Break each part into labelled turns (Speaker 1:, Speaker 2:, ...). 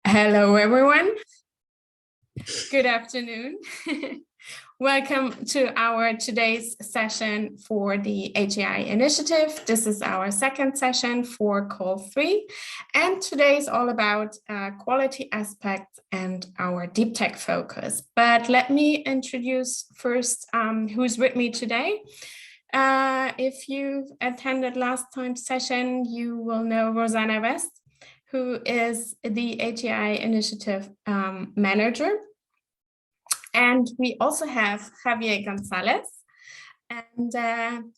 Speaker 1: Hello, everyone. Good afternoon. Welcome to our today's session for the HEI Initiative. This is our second session for Call 3. And today is all about quality aspects and our deep tech focus. But let me introduce first who's with me today. If you've attended last time's session, you will know Rosanna West, who is the HEI Initiative manager. And we also have Javier Gonzalez. And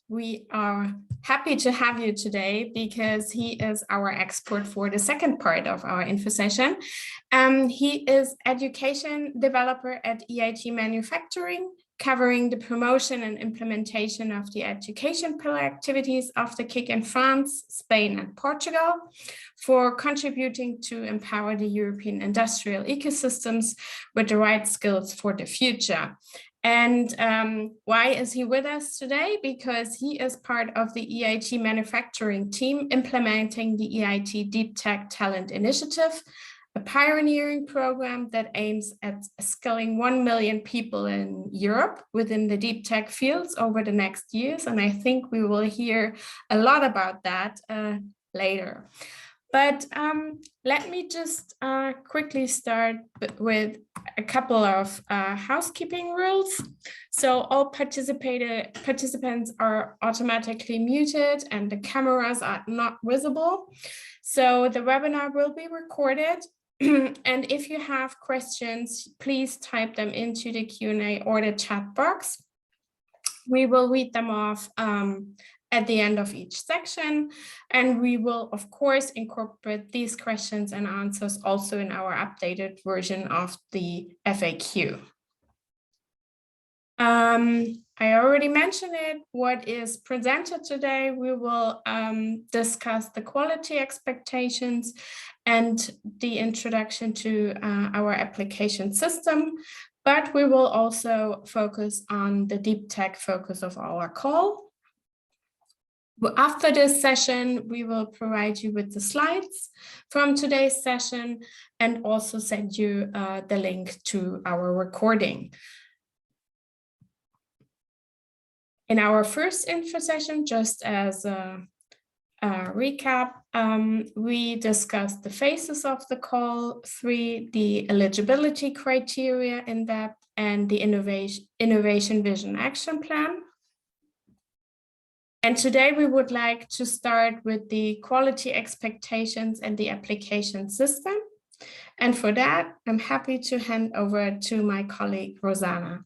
Speaker 1: we are happy to have you today because he is our expert for the second part of our info session. He is education developer at EIT Manufacturing, covering the promotion and implementation of the education pillar activities of the KIC in France, Spain, and Portugal, for contributing to empower the European industrial ecosystems with the right skills for the future. And why is he with us today? Because he is part of the EIT manufacturing team implementing the EIT Deep Tech Talent Initiative, a pioneering program that aims at skilling 1 million people in Europe within the deep tech fields over the next years. And I think we will hear a lot about that later. But let me just quickly start with a couple of housekeeping rules. So all participants are automatically muted and the cameras are not visible. So the webinar will be recorded. And if you have questions, please type them into the Q&A or the chat box. We will read them off at the end of each section, and we will, of course, incorporate these questions and answers also in our updated version of the FAQ. I already mentioned it. What is presented today, we will discuss the quality expectations and the introduction to our application system, but we will also focus on the deep tech focus of our call. After this session, we will provide you with the slides from today's session and also send you the link to our recording. In our first info session, just as a recap, we discussed the phases of the call 3, the eligibility criteria in depth, and the innovation vision action plan. And today we would like to start with the quality expectations and the application system. And for that, I'm happy to hand over to my colleague, Rosanna.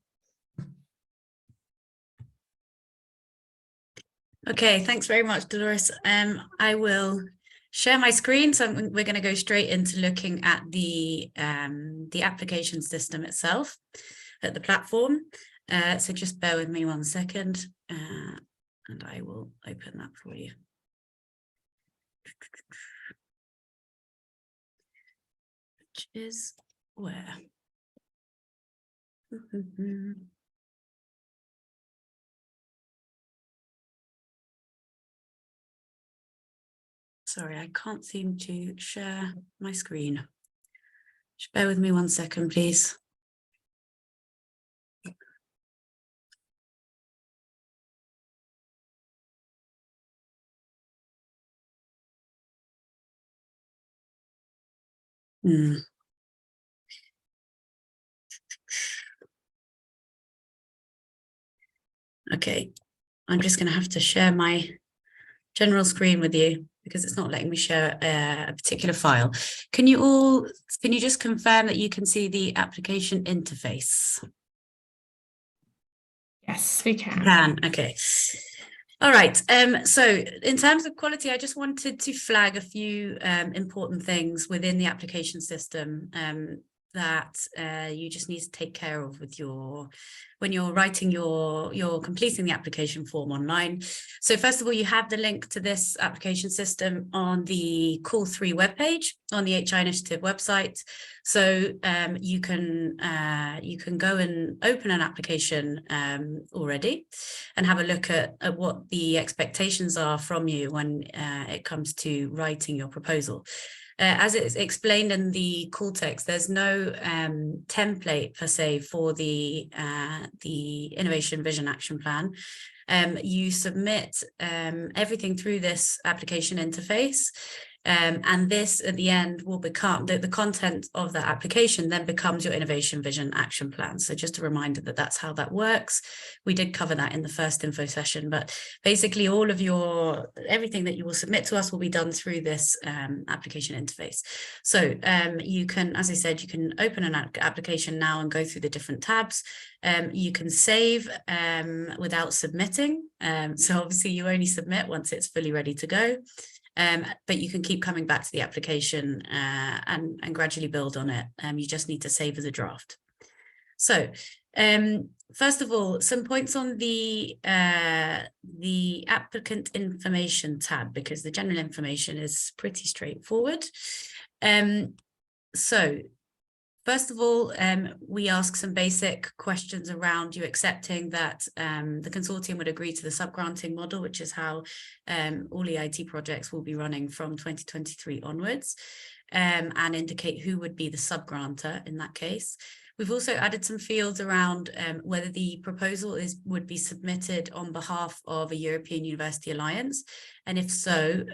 Speaker 2: Okay, thanks very much, Dolores. I will share my screen. So we're going to go straight into looking at the application system itself, at the platform. So just bear with me 1 second, and I will open that for you. Which is where? Sorry, I can't seem to share my screen. Just bear with me 1 second, please. Okay, I'm just going to have to share my general screen with you because it's not letting me share a particular file. Can you just confirm that you can see the application interface?
Speaker 1: Yes, we can.
Speaker 2: Okay. All right. So in terms of quality, I just wanted to flag a few important things within the application system that you just need to take care of with when you're writing you're completing the application form online. So first of all, you have the link to this application system on the Call 3 webpage on the HEI Initiative website. So you can go and open an application already and have a look at what the expectations are from you when it comes to writing your proposal. as it's explained in the call text, there's no template per se for the Innovation Vision Action Plan. You submit everything through this application interface. And this at the end will become the content of the application then becomes your Innovation Vision Action Plan. So just a reminder that that's how that works. We did cover that in the first info session, but basically all of everything that you will submit to us will be done through this application interface. So you can, as I said, you can open an application now and go through the different tabs. You can save without submitting. So obviously you only submit once it's fully ready to go. But you can keep coming back to the application and gradually build on it. You just need to save as a draft. So first of all, some points on the applicant information tab, because the general information is pretty straightforward. So first of all, we ask some basic questions around you accepting that the consortium would agree to the subgranting model, which is how all EIT projects will be running from 2023 onwards, and indicate who would be the subgrantor in that case. We've also added some fields around whether the proposal would be submitted on behalf of a European University Alliance, and if so,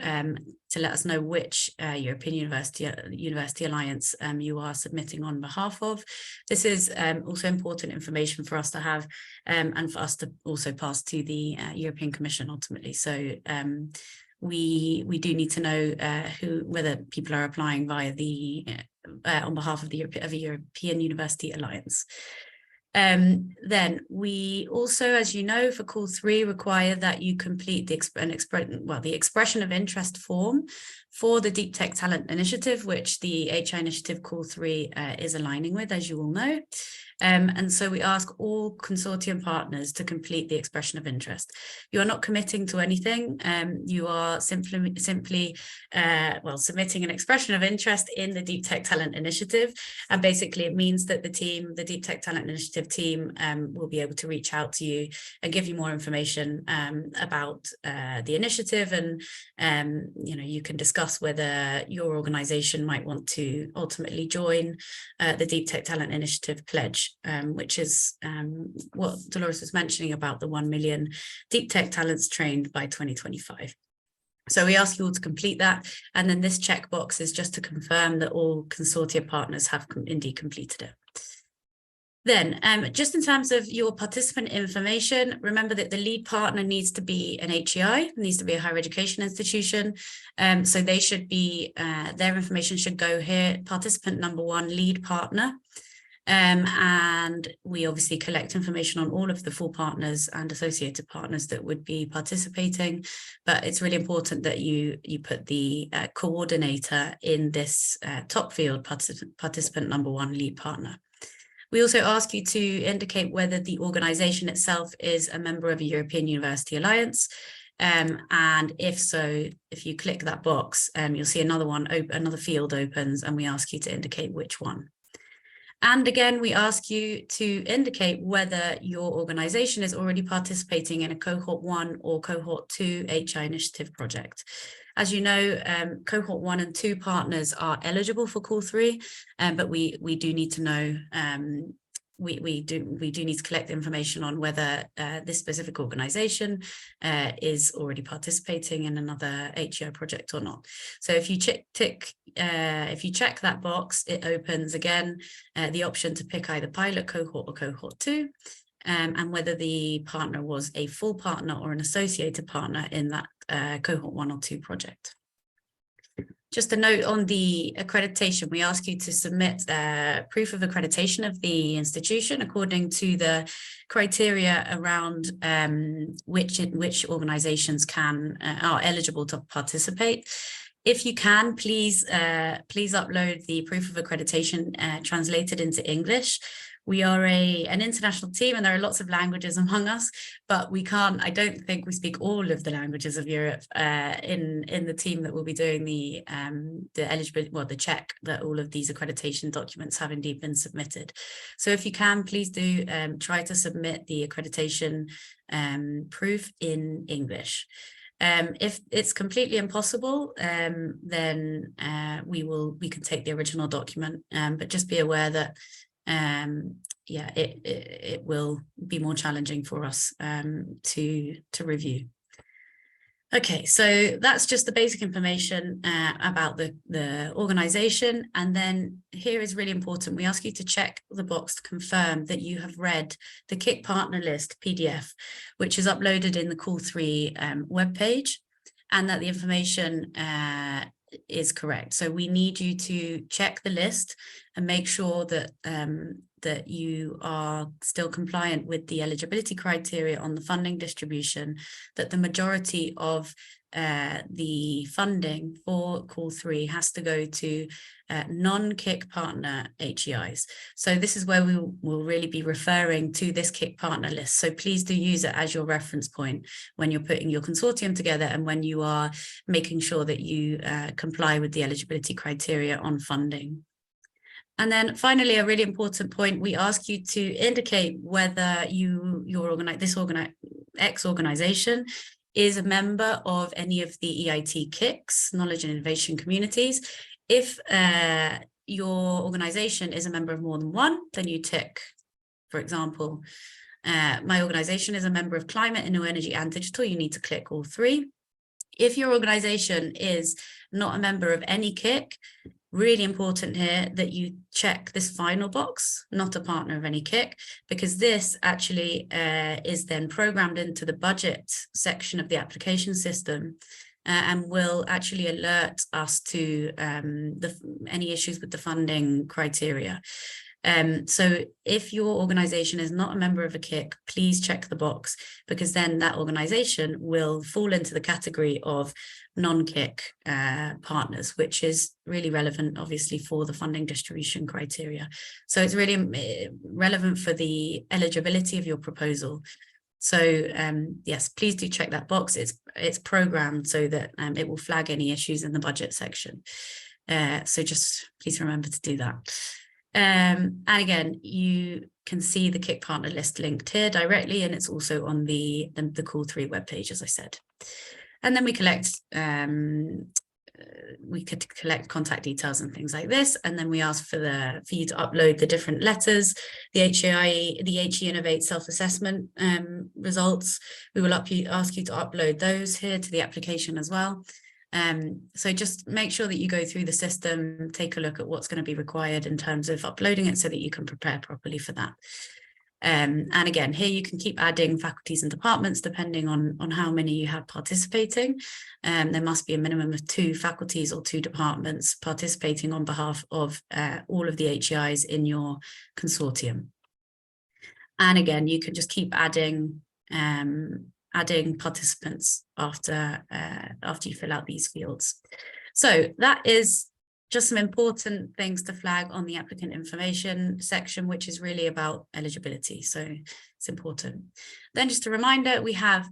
Speaker 2: to let us know which European University Alliance you are submitting on behalf of. This is also important information for us to have and for us to also pass to the European Commission ultimately. So we do need to know whether people are applying via the on behalf of a European University Alliance. Then we also, as you know, for call 3 require that you complete the expression of interest form for the Deep Tech Talent Initiative, which the HEI Initiative call 3 is aligning with, as you all know. And so we ask all consortium partners to complete the expression of interest. You are not committing to anything. You are simply submitting an expression of interest in the Deep Tech Talent Initiative. And basically it means that the Deep Tech Talent Initiative team will be able to reach out to you and give you more information about the initiative. And, you can discuss whether your organization might want to ultimately join the Deep Tech Talent Initiative pledge. Which is what Dolores was mentioning about the 1 million deep tech talents trained by 2025. So we ask you all to complete that. And then this checkbox is just to confirm that all consortia partners have indeed completed it. Then, just in terms of your participant information, remember that the lead partner needs to be an HEI, needs to be a higher education institution. So they should be, their information should go here, participant number 1, lead partner. And we obviously collect information on all of the full partners and associated partners that would be participating, but it's really important that you put the coordinator in this top field, participant number 1, lead partner. We also ask you to indicate whether the organization itself is a member of a European University Alliance. And if so, if you click that box, you'll see another field opens, and we ask you to indicate which one. And again, we ask you to indicate whether your organization is already participating in a cohort 1 or cohort 2 HEI Initiative project. As you know, cohort 1 and 2 partners are eligible for call 3, but we do need to know, we do need to collect information on whether this specific organization is already participating in another HEI project or not. So if you if you check that box, it opens again the option to pick either pilot cohort or cohort 2, and whether the partner was a full partner or an associated partner in that cohort 1 or 2 project. Just a note on the accreditation, we ask you to submit proof of accreditation of the institution according to the criteria around which organizations are eligible to participate. If you can, please upload the proof of accreditation translated into English. We are an international team, and there are lots of languages among us, but I don't think we speak all of the languages of Europe in the team that will be doing the eligibility, the check that all of these accreditation documents have indeed been submitted. So if you can, please do try to submit the accreditation proof in English. If it's completely impossible, then we can take the original document, but just be aware that yeah, it will be more challenging for us to review. Okay, so that's just the basic information about the organization. And then here is really important. We ask you to check the box to confirm that you have read the KIC partner list PDF, which is uploaded in the Call 3 webpage, and that the information is correct. So we need you to check the list and make sure that that you are still compliant with the eligibility criteria on the funding distribution, that the majority of the funding for Call 3 has to go to non-KIC partner HEIs. So this is where we will really be referring to this KIC partner list. So please do use it as your reference point when you're putting your consortium together and when you are making sure that you comply with the eligibility criteria on funding. And then finally, a really important point, we ask you to indicate whether this organization is a member of any of the EIT KICs, knowledge and innovation communities. If your organization is a member of more than one, then you tick, for example, my organization is a member of climate, new energy and digital, you need to click all 3. If your organization is not a member of any KIC, really important here that you check this final box, not a partner of any KIC, because this actually is then programmed into the budget section of the application system and will actually alert us to any issues with the funding criteria. So if your organization is not a member of a KIC, please check the box, because then that organization will fall into the category of non-KIC partners, which is really relevant, obviously, for the funding distribution criteria. So it's really relevant for the eligibility of your proposal. So yes, please do check that box. It's programmed so that it will flag any issues in the budget section. So just please remember to do that. And again, you can see the KIC partner list linked here directly, and it's also on the Call 3 webpage, as I said. And then we could collect contact details and things like this, and then we ask for you to upload the different letters, the HEI Innovate self-assessment results. We will ask you to upload those here to the application as well. So just make sure that you go through the system, take a look at what's going to be required in terms of uploading it so that you can prepare properly for that. And again, here you can keep adding faculties and departments depending on how many you have participating. There must be a minimum of 2 faculties or 2 departments participating on behalf of all of the HEIs in your consortium. And again, you can just keep adding participants after you fill out these fields. So that is just some important things to flag on the applicant information section, which is really about eligibility. So it's important. Then just a reminder, we have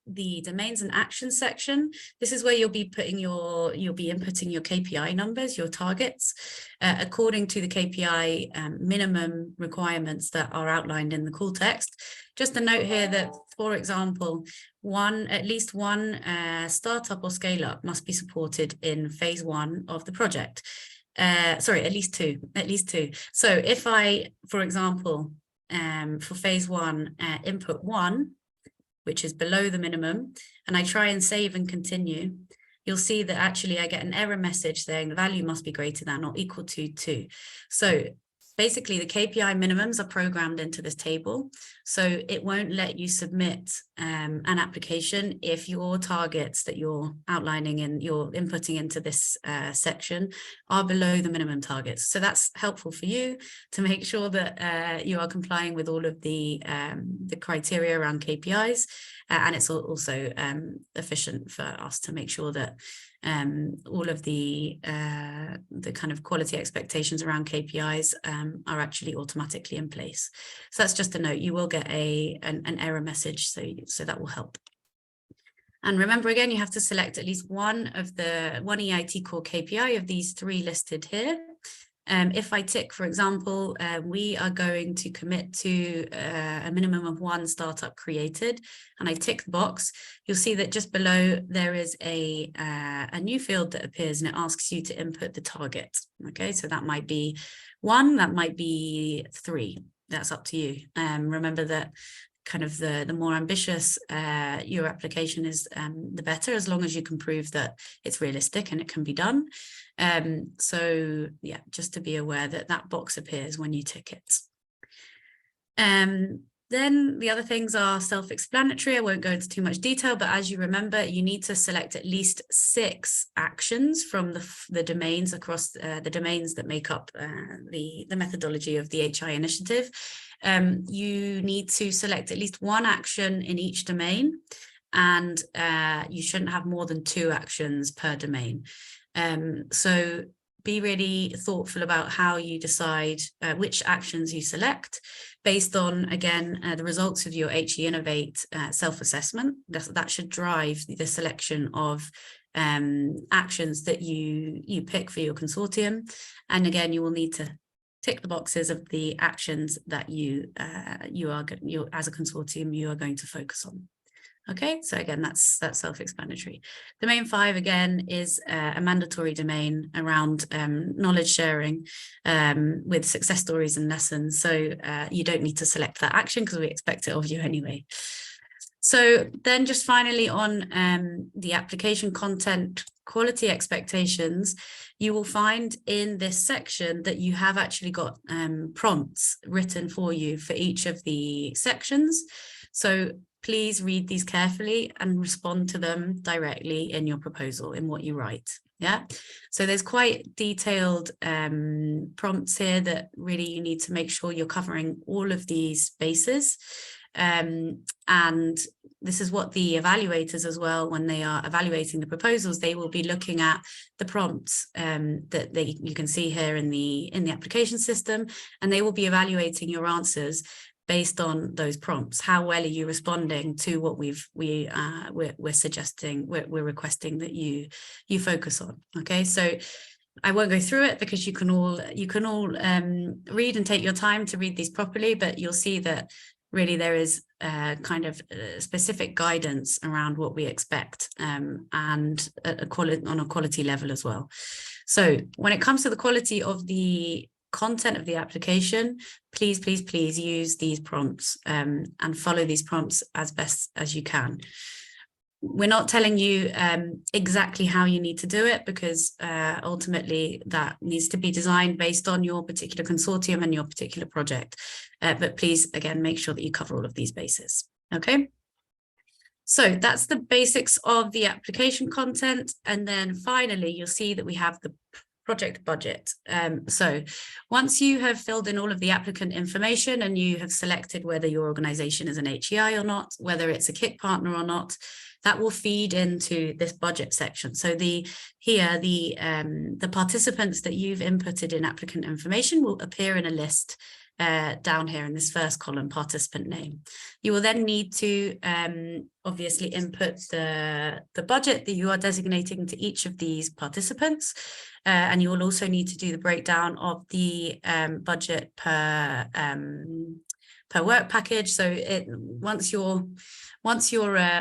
Speaker 2: the domains and actions section. This is where you'll be inputting your KPI numbers, your targets, according to the KPI minimum requirements that are outlined in the call text. Just a note here that, for example, at least one startup or scale up must be supported in phase 1 of the project. Sorry, at least two. So if I, for example, for phase 1, input 1, which is below the minimum, and I try and save and continue, you'll see that actually I get an error message saying the value must be greater than or equal to 2. So basically, the KPI minimums are programmed into this table, so it won't let you submit an application if your targets that you're outlining and you're inputting into this section are below the minimum targets. So that's helpful for you to make sure that you are complying with all of the criteria around KPIs, and it's also efficient for us to make sure that all of the kind of quality expectations around KPIs are actually automatically in place. So that's just a note. You will get an error message, so that will help. And remember, again, you have to select at least one EIT core KPI of these 3 listed here. If I tick, for example, we are going to commit to a minimum of 1 startup created, and I tick the box, you'll see that just below there is a new field that appears, and it asks you to input the target. Okay, so that might be 1, that might be 3. That's up to you. Remember that kind of the more ambitious your application is, the better, as long as you can prove that it's realistic and it can be done. So yeah, just to be aware that that box appears when you tick it. Then the other things are self-explanatory. I won't go into too much detail, but as you remember, you need to select at least 6 actions from the domains across the domains that make up the methodology of the HEI initiative. You need to select at least 1 action in each domain, and you shouldn't have more than 2 actions per domain. So be really thoughtful about how you decide which actions you select based on, again, the results of your HE Innovate self-assessment. That should drive the selection of actions that you pick for your consortium. And again, you will need to tick the boxes of the actions that you as a consortium, you are going to focus on. Okay, so again, that's self-explanatory. Domain 5, again, is a mandatory domain around knowledge sharing with success stories and lessons. So you don't need to select that action because we expect it of you anyway. So then just finally on the application content quality expectations, you will find in this section that you have actually got prompts written for you for each of the sections. So please read these carefully and respond to them directly in your proposal, in what you write. Yeah, so there's quite detailed prompts here that really you need to make sure you're covering all of these bases. And this is what the evaluators as well, when they are evaluating the proposals, they will be looking at the prompts that you can see here in the application system, and they will be evaluating your answers based on those prompts. How well are you responding to what we're suggesting, we're requesting that you focus on? Okay, so I won't go through it because you can all read and take your time to read these properly, but you'll see that really there is kind of specific guidance around what we expect, and on a quality level as well. So when it comes to the quality of the content of the application, please use these prompts and follow these prompts as best as you can. We're not telling you exactly how you need to do it, because ultimately that needs to be designed based on your particular consortium and your particular project. But please, again, make sure that you cover all of these bases. Okay. So that's the basics of the application content. And then finally, you'll see that we have the project budget. So once you have filled in all of the applicant information and you have selected whether your organization is an HEI or not, whether it's a KIC partner or not, that will feed into this budget section. So the participants that you've inputted in applicant information will appear in a list down here in this first column, participant name. You will then need to obviously input the budget that you are designating to each of these participants, and you will also need to do the breakdown of the budget per work package. So once your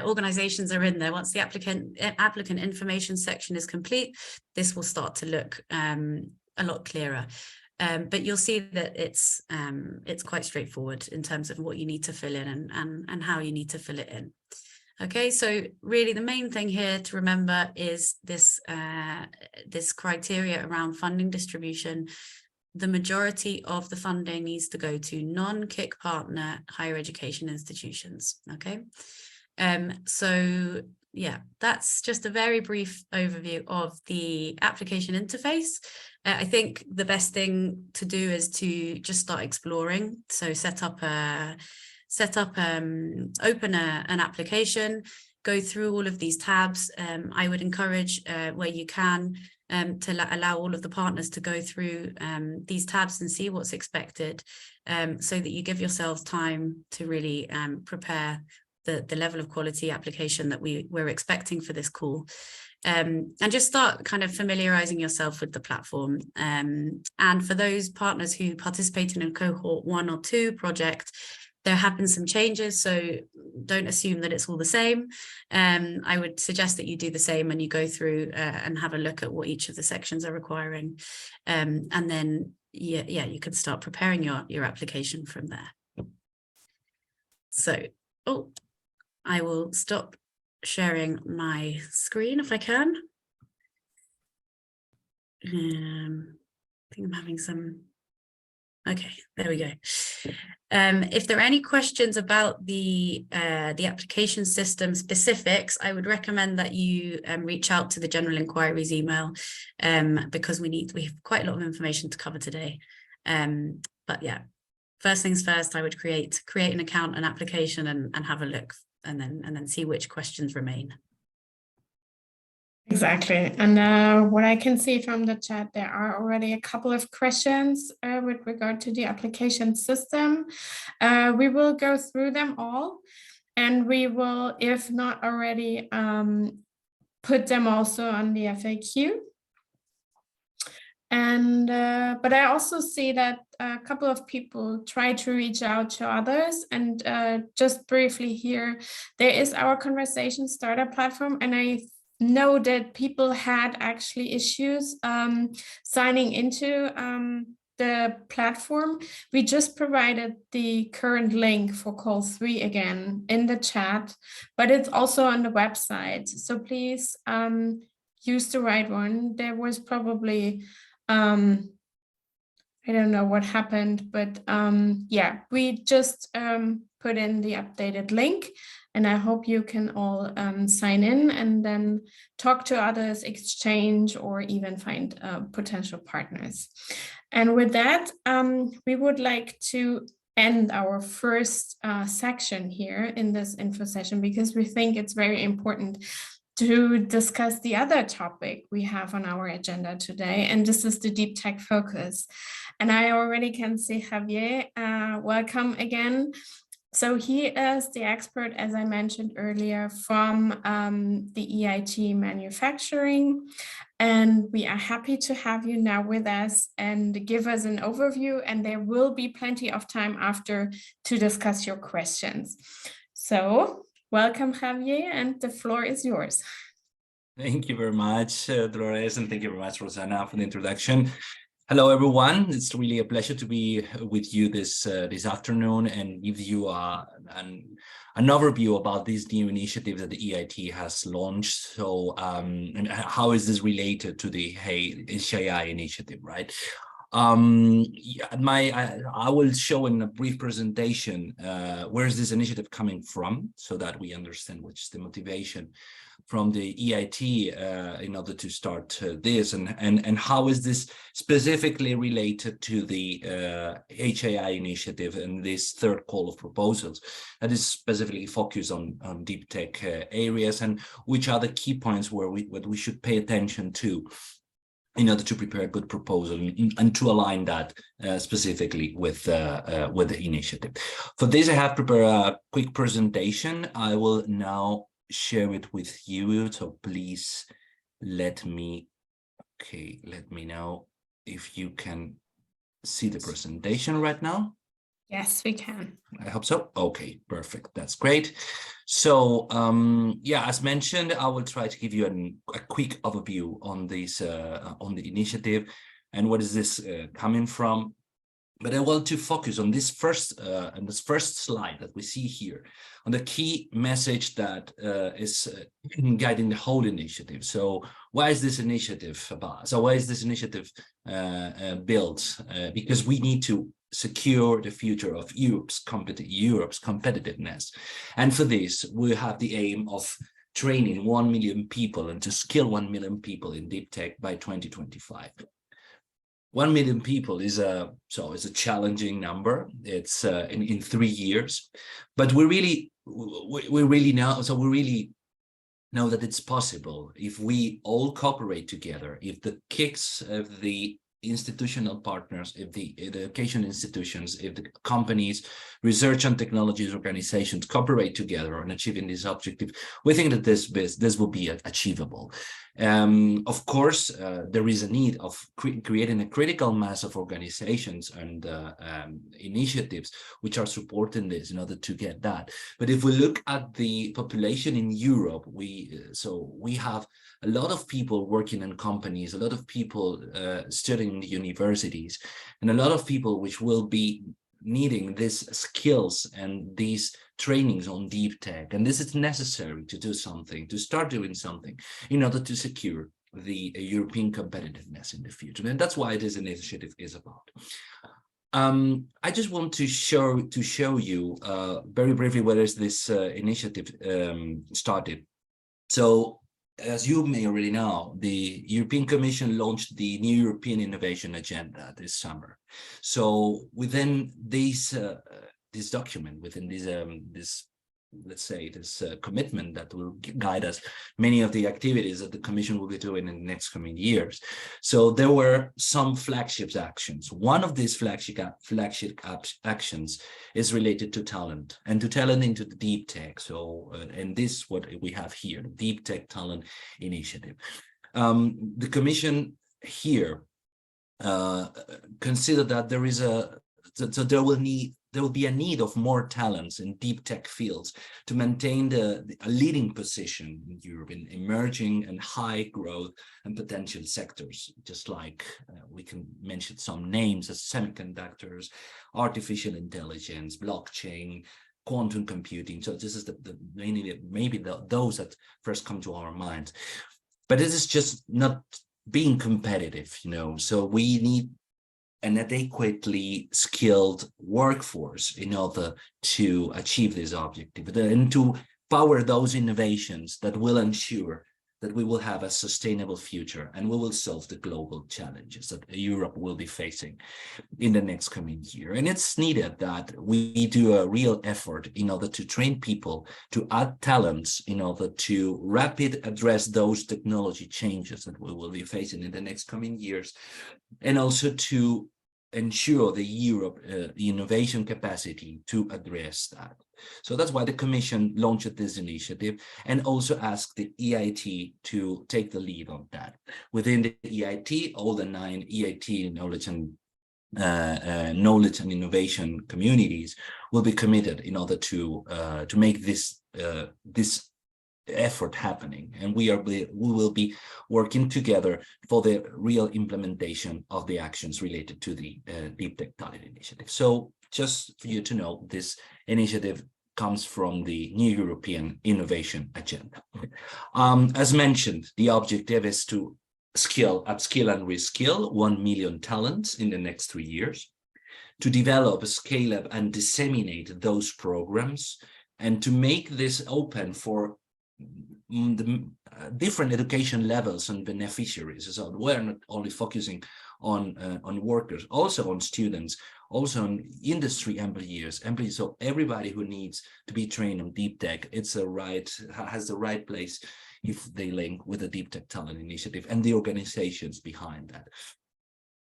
Speaker 2: organizations are in there, once the applicant information section is complete, this will start to look a lot clearer. But you'll see that it's quite straightforward in terms of what you need to fill in and how you need to fill it in. Okay, so really the main thing here to remember is this criteria around funding distribution. The majority of the funding needs to go to non-KIC partner higher education institutions. Okay, so yeah, that's just a very brief overview of the application interface. I think the best thing to do is to just start exploring. So open an application, go through all of these tabs. I would encourage where you can to allow all of the partners to go through these tabs and see what's expected, so that you give yourselves time to really prepare the level of quality application that we're expecting for this call. and just start kind of familiarizing yourself with the platform. And for those partners who participated in cohort 1 or 2 project, there have been some changes, so don't assume that it's all the same. I would suggest that you do the same and you go through and have a look at what each of the sections are requiring. And then, you can start preparing your application from there. So, I will stop sharing my screen if I can. I think I'm having some... Okay, there we go. If there are any questions about the application system specifics, I would recommend that you reach out to the general inquiries email, because we have quite a lot of information to cover today. But yeah, first things first, I would create an account, an application, and have a look, and then see which questions remain.
Speaker 1: Exactly. And what I can see from the chat, there are already a couple of questions with regard to the application system. We will go through them all, and we will, if not already, put them also on the FAQ. And but I also see that a couple of people try to reach out to others, and just briefly here, there is our conversation starter platform, and I know that people had actually issues signing into the platform. We just provided the current link for call 3 again in the chat, but it's also on the website. So please use the right one. There was probably, I don't know what happened, but yeah, we just put in the updated link. And I hope you can all sign in and then talk to others, exchange, or even find potential partners. And with that, we would like to end our first section here in this info session, because we think it's very important to discuss the other topic we have on our agenda today, and this is the deep tech focus. And I already can see Javier, welcome again. So he is the expert, as I mentioned earlier, from the EIT manufacturing, and we are happy to have you now with us and give us an overview, and there will be plenty of time after to discuss your questions. So welcome, Javier, and the floor is yours.
Speaker 3: Thank you very much, Dolores, and thank you very much, Rosanna, for the introduction. Hello, everyone. It's really a pleasure to be with you this afternoon and give you an overview about this new initiative that the EIT has launched. So, and how is this related to the HEI initiative, right? I will show in a brief presentation where is this initiative coming from, so that we understand which is the motivation from the EIT in order to start this, and how is this specifically related to the HEI initiative and this third call of proposals that is specifically focused on deep tech areas, and which are the key points where we should pay attention to in order to prepare a good proposal and to align that specifically with the initiative. For this, I have prepared a quick presentation. I will now share it with you. So please let me know if you can see the presentation right now.
Speaker 1: Yes, we can.
Speaker 3: I hope so. Okay, perfect. That's great. So, yeah, as mentioned, I will try to give you a quick overview on this, on the initiative and what is this coming from. But I want to focus on this first slide that we see here, on the key message that is guiding the whole initiative. So why is this initiative about? So why is this initiative built? Because we need to secure the future of Europe's competitiveness. And for this, we have the aim of training 1 million people and to skill 1 million people in deep tech by 2025. 1 million people is a challenging number. It's in 3 years, but we really know that it's possible if we all cooperate together. If the KICs of the institutional partners, if the education institutions, if the companies, research and technologies organizations cooperate together on achieving this objective, we think that this will be achievable. Of course, there is a need of creating a critical mass of organizations and initiatives which are supporting this in order to get that. But if we look at the population in Europe, we have a lot of people working in companies, a lot of people studying in the universities, and a lot of people which will be needing these skills and these trainings on deep tech. And this is necessary to do something, to start doing something in order to secure the European competitiveness in the future. And that's why this initiative is about. I just want to show you very briefly where is this initiative started. So as you may already know, the European Commission launched the new European Innovation Agenda this summer. So within this document, within this let's say this commitment that will guide us, many of the activities that the Commission will be doing in the next coming years. So there were some flagship actions. One of these flagship actions is related to talent, and to talent into the deep tech. So and this what we have here, the Deep Tech Talent Initiative. The Commission here considered that there is there will be a need of more talents in deep tech fields to maintain a leading position in Europe in emerging and high growth and potential sectors, just like we can mention some names as semiconductors, artificial intelligence, blockchain, quantum computing. So this is maybe those that first come to our minds. But this is just not being competitive, you know, so we need an adequately skilled workforce in order to achieve this objective and to power those innovations that will ensure that we will have a sustainable future and we will solve the global challenges that Europe will be facing in the next coming year. And it's needed that we do a real effort in order to train people, to add talents in order to rapidly address those technology changes that we will be facing in the next coming years, and also to ensure the Europe innovation capacity to address that. So that's why the Commission launched this initiative and also asked the EIT to take the lead on that. Within the EIT, all the 9 EIT knowledge and innovation communities will be committed in order to make this effort happening, and we will be working together for the real implementation of the actions related to the Deep Tech Talent Initiative. So just for you to know, this initiative comes from the new European Innovation Agenda. As mentioned, the objective is to upskill and reskill 1 million talents in the next 3 years, to develop, scale up and disseminate those programs, and to make this open for the different education levels and beneficiaries. So we're not only focusing on workers, also on students, also on industry employees. So everybody who needs to be trained on deep tech, has the right place if they link with the Deep Tech Talent Initiative and the organizations behind that.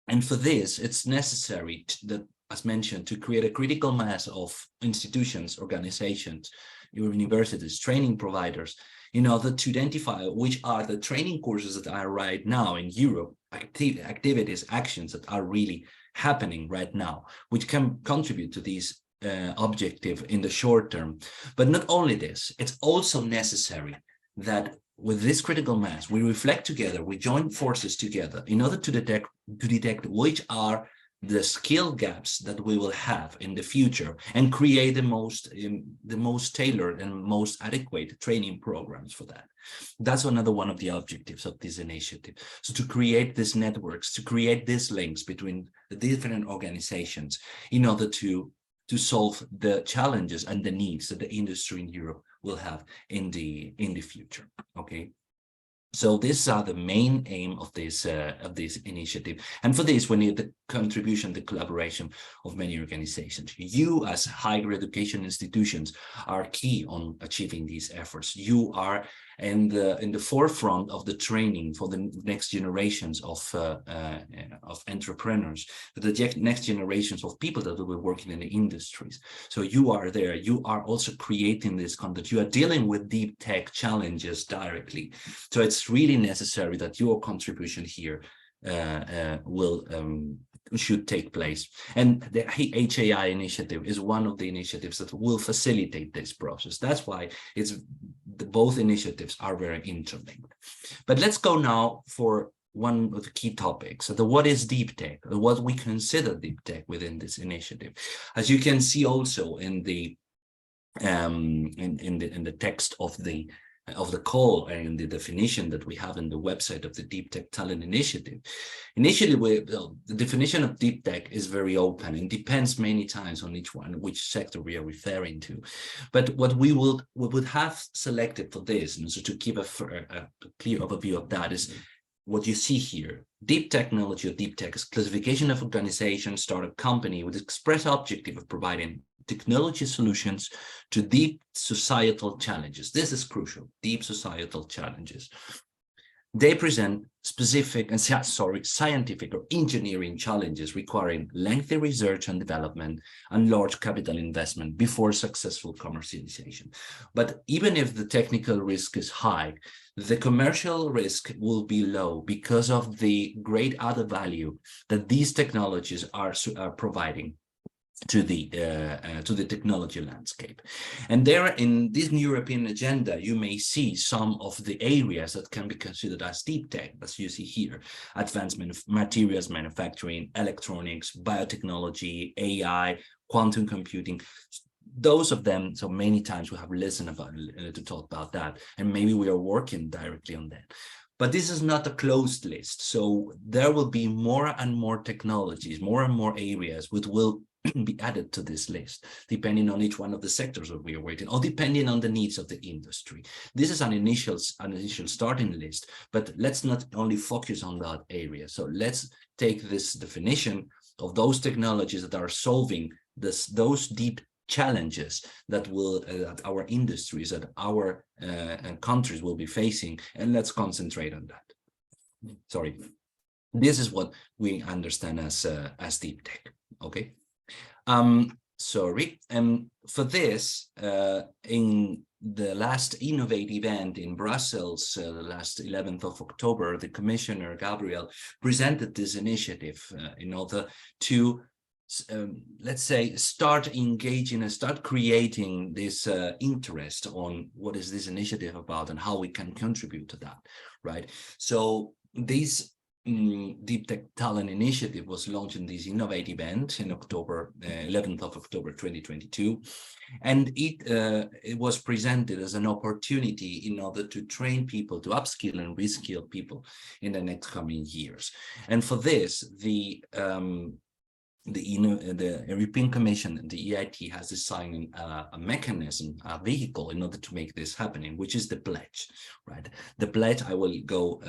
Speaker 3: And for this, it's necessary that, as mentioned, to create a critical mass of institutions, organizations, universities, training providers, in order to identify which are the training courses that are right now in Europe, activities, actions that are really happening right now, which can contribute to these objective in the short term. But not only this, it's also necessary that with this critical mass, we reflect together, we join forces together in order to detect which are the skill gaps that we will have in the future and create the most tailored and most adequate training programs for that. That's another one of the objectives of this initiative. So to create these networks, to create these links between the different organizations in order to solve the challenges and the needs that the industry in Europe will have in the future. Okay. So these are the main aim of this initiative. And for this, we need the contribution, the collaboration of many organizations. You as higher education institutions are key on achieving these efforts. You are and in the forefront of the training for the next generations of entrepreneurs, the next generations of people that will be working in the industries. So you are there, you are also creating this content, you are dealing with deep tech challenges directly. So it's really necessary that your contribution here should take place. And the HEI initiative is one of the initiatives that will facilitate this process. That's why both initiatives are very interlinked. But let's go now for one of the key topics, what is deep tech, what we consider deep tech within this initiative. As you can see also in the text of the call and the definition that we have in the website of the Deep Tech Talent Initiative. Initially, the definition of deep tech is very open and depends many times on which sector we are referring to. But what we would have selected for this, and so to give a clear overview of that, is what you see here. Deep technology or deep tech is classification of organization, startup company with express objective of providing technology solutions to deep societal challenges. This is crucial, deep societal challenges. They present specific and scientific or engineering challenges requiring lengthy research and development and large capital investment before successful commercialization. But even if the technical risk is high, the commercial risk will be low because of the great added value that these technologies are providing to the technology landscape. And there in this European agenda, you may see some of the areas that can be considered as deep tech, as you see here: advanced materials manufacturing, electronics, biotechnology, AI, quantum computing. Those of them, so many times we have listened about to talk about that, and maybe we are working directly on that. But this is not a closed list. So there will be more and more technologies, more and more areas which will be added to this list, depending on each one of the sectors that we are working, or depending on the needs of the industry. This is an initial starting list, but let's not only focus on that area. So let's take this definition of those technologies that are solving those deep challenges that will that our industries, that our countries will be facing, and let's concentrate on that. Sorry, this is what we understand as deep tech. Okay. For this, in the last Innovate event in Brussels, the last 11th of October, the Commissioner Gabriel presented this initiative in order to, let's say, start engaging and start creating this interest on what is this initiative about and how we can contribute to that, right? So this Deep Tech Talent Initiative was launched in this Innovate event in October, 11th of October 2022, and it was presented as an opportunity in order to train people, to upskill and reskill people in the next coming years. And for this, the European Commission and the EIT has designed a mechanism, a vehicle in order to make this happening, which is the pledge, right? The pledge, I will go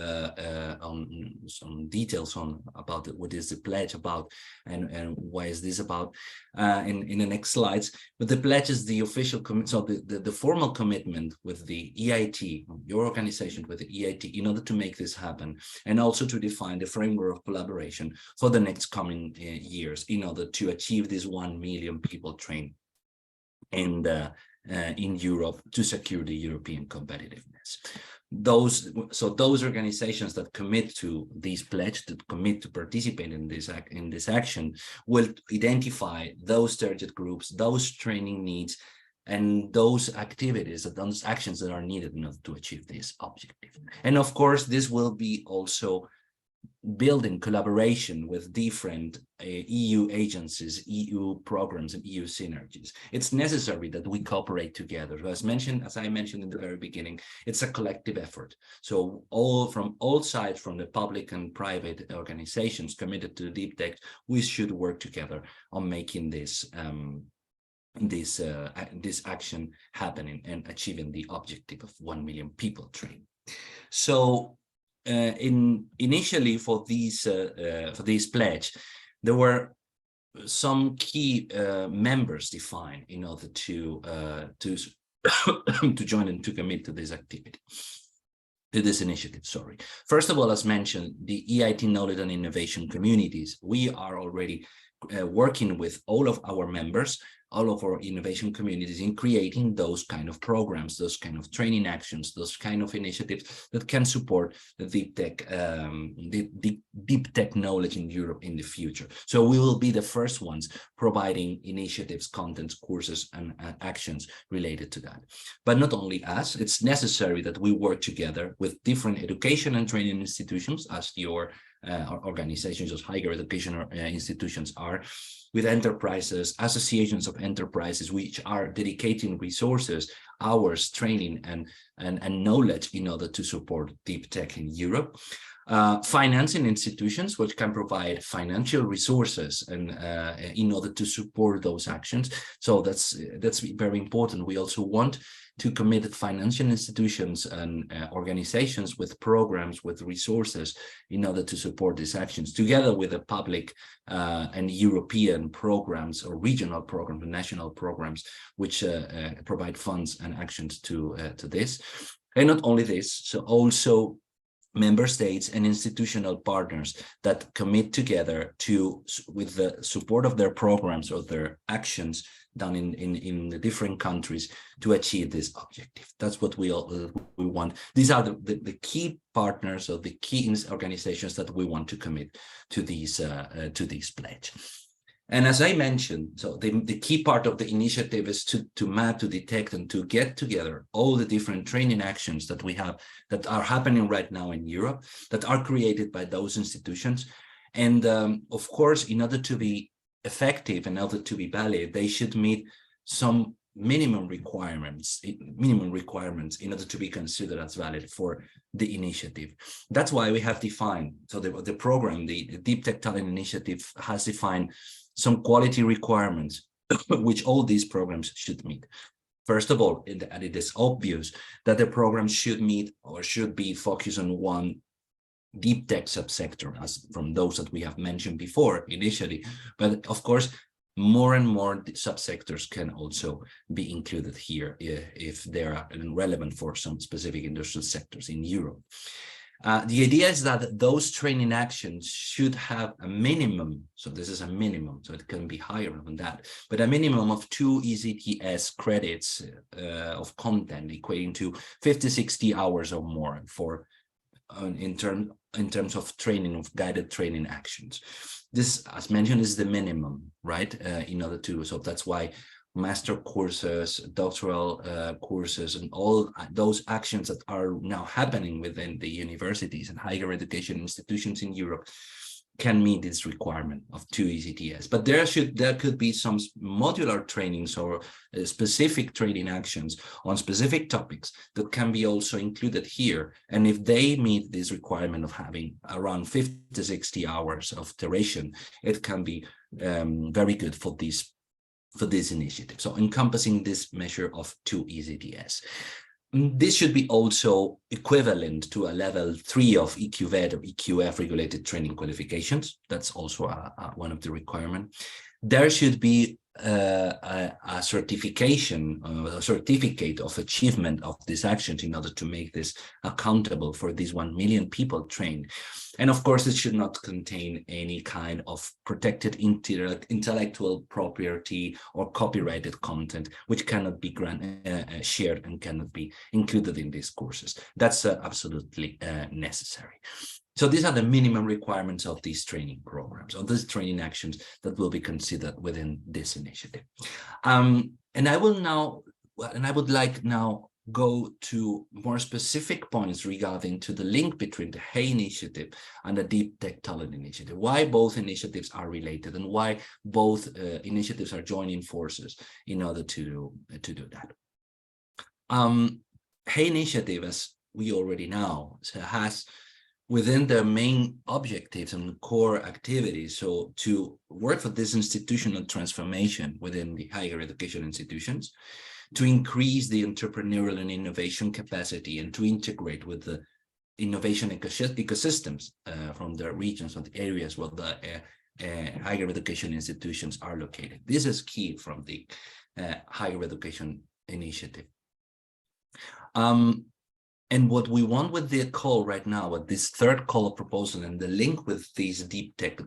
Speaker 3: on some details about what is the pledge about and why is this about in the next slides. But the pledge is the official so the formal commitment with the EIT, your organization with the EIT, in order to make this happen, and also to define the framework of collaboration for the next coming years, in order to achieve this 1 million people trained in Europe to secure the European competitiveness. Those organizations that commit to this pledge, that commit to participate in this action, will identify those target groups, those training needs, and those activities, those actions that are needed in order to achieve this objective. And of course, this will be also building collaboration with different EU agencies, EU programs, and EU synergies. It's necessary that we cooperate together. As I mentioned in the very beginning, it's a collective effort. So from all sides, from the public and private organizations committed to deep tech, we should work together on making this action happening and achieving the objective of 1 million people trained. So initially for this pledge, there were some key members defined in order to join and to commit to this activity. this initiative, sorry. First of all, as mentioned, the EIT knowledge and innovation communities, we are already working with all of our members, all of our innovation communities in creating those kind of programs, those kind of training actions, those kind of initiatives that can support the deep tech knowledge in Europe in the future. So we will be the first ones providing initiatives, contents, courses, and actions related to that. But not only us, it's necessary that we work together with different education and training institutions, as your organizations, as higher education institutions are, with enterprises, associations of enterprises, which are dedicating resources, hours, training, and knowledge in order to support deep tech in Europe. Financing institutions, which can provide financial resources and in order to support those actions. So that's very important. We also want to commit financial institutions and organizations with programs, with resources in order to support these actions, together with the public and European programs or regional programs, national programs, which provide funds and actions to this. And not only this, so also member states and institutional partners that commit together to, with the support of their programs or their actions done in the different countries, to achieve this objective. That's what we want. These are the key partners or the key organizations that we want to commit to these pledge. And as I mentioned, so the key part of the initiative is to map, to detect, and to get together all the different training actions that we have that are happening right now in Europe, that are created by those institutions. And of course, in order to be effective, in order to be valid, they should meet some minimum requirements in order to be considered as valid for the initiative. That's why we have defined, so the program, the Deep Tech Talent Initiative has defined some quality requirements which all these programs should meet. First of all, and it is obvious that the program should meet or should be focused on one deep tech subsector, as from those that we have mentioned before initially. But of course, more and more subsectors can also be included here if they are relevant for some specific industrial sectors in Europe. The idea is that those training actions should have a minimum, so this is a minimum, so it can be higher than that, but a minimum of 2 ECTS credits of content, equating to 50-60 hours or more for in terms of training, of guided training actions. This, as mentioned, is the minimum, right? In order to, so that's why master courses, doctoral courses, and all those actions that are now happening within the universities and higher education institutions in Europe can meet this requirement of 2 ECTS. But there could be some modular trainings or specific training actions on specific topics that can be also included here. And if they meet this requirement of having around 50-60 hours of duration, it can be very good for this initiative. So encompassing this measure of 2 ECTS. This should be also equivalent to a level 3 of EQVET or EQF regulated training qualifications. That's also one of the requirements. There should be a certification, a certificate of achievement of these actions in order to make this accountable for these 1 million people trained. And of course, it should not contain any kind of protected intellectual property or copyrighted content, which cannot be shared and cannot be included in these courses. That's absolutely necessary. So these are the minimum requirements of these training programs, of these training actions that will be considered within this initiative. And I would like now go to more specific points regarding to the link between the HEI Initiative and the Deep Tech Talent Initiative, why both initiatives are related and why both initiatives are joining forces in order to do that. HEI Initiative, as we already know, has within their main objectives and core activities, so to work for this institutional transformation within the higher education institutions, to increase the entrepreneurial and innovation capacity, and to integrate with the innovation ecosystems from the regions or the areas where the higher education institutions are located. This is key from the higher education initiative. And what we want with the call right now, with this third call of proposal and the link with these deep tech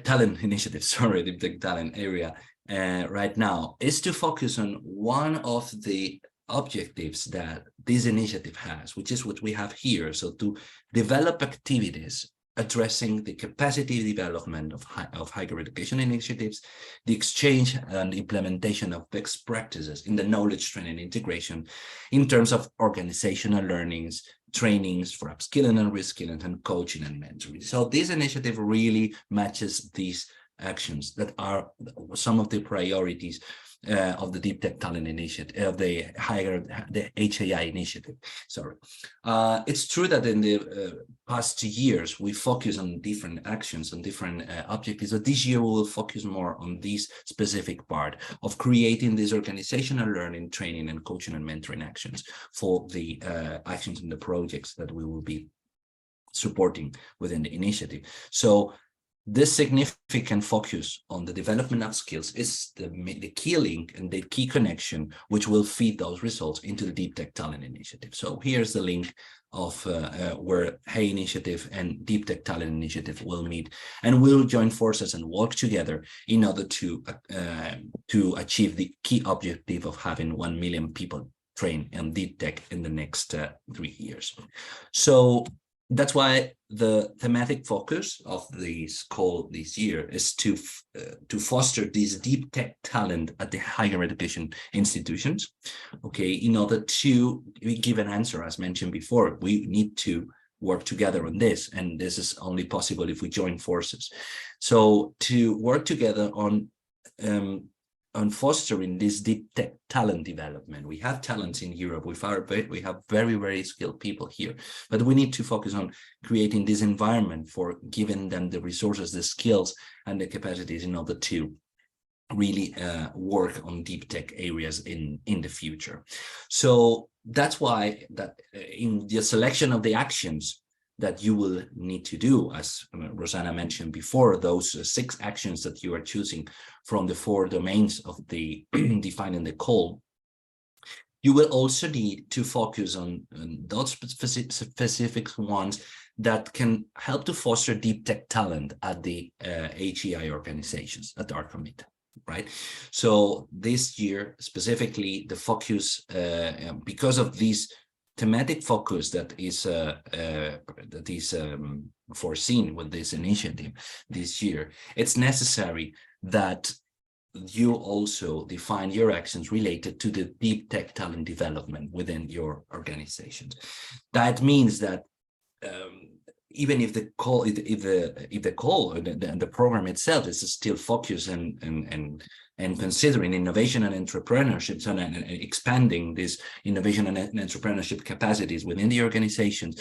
Speaker 3: talent initiatives, sorry, deep tech talent area right now, is to focus on one of the objectives that this initiative has, which is what we have here. So to develop activities addressing the capacity development of higher education initiatives, the exchange and implementation of best practices in the knowledge training integration in terms of organizational learnings, trainings for upskilling and reskilling, and coaching and mentoring. So this initiative really matches these actions that are some of the priorities of the Deep Tech Talent Initiative, of the HEI Initiative. Sorry, it's true that in the past 2 years we focus on different actions and different objectives, but this year we will focus more on this specific part of creating this organizational learning, training, and coaching and mentoring actions for the actions and the projects that we will be supporting within the initiative. So this significant focus on the development of skills is the key link and the key connection which will feed those results into the Deep Tech Talent Initiative. So here's the link of where HEI Initiative and Deep Tech Talent Initiative will meet, and we'll join forces and work together in order to achieve the key objective of having 1 million people trained in deep tech in the next 3 years. So that's why the thematic focus of this call this year is to foster this deep tech talent at the higher education institutions. Okay, in order to give an answer, as mentioned before, we need to work together on this, and this is only possible if we join forces. So to work together on fostering this deep tech talent development. We have talents in Europe. We have very, very skilled people here, but we need to focus on creating this environment for giving them the resources, the skills, and the capacities in order to really work on deep tech areas in the future. So that's why that in the selection of the actions that you will need to do, as Rosanna mentioned before, those 6 actions that you are choosing from the 4 domains of the defining the call, you will also need to focus on those specific ones that can help to foster deep tech talent at the HEI organizations that are committed. Right. So this year specifically, the focus, because of these thematic focus that is foreseen with this initiative this year, it's necessary that you also define your actions related to the deep tech talent development within your organizations. That means that even if the call, if the program itself is still focused and considering innovation and entrepreneurship, and expanding this innovation and entrepreneurship capacities within the organizations,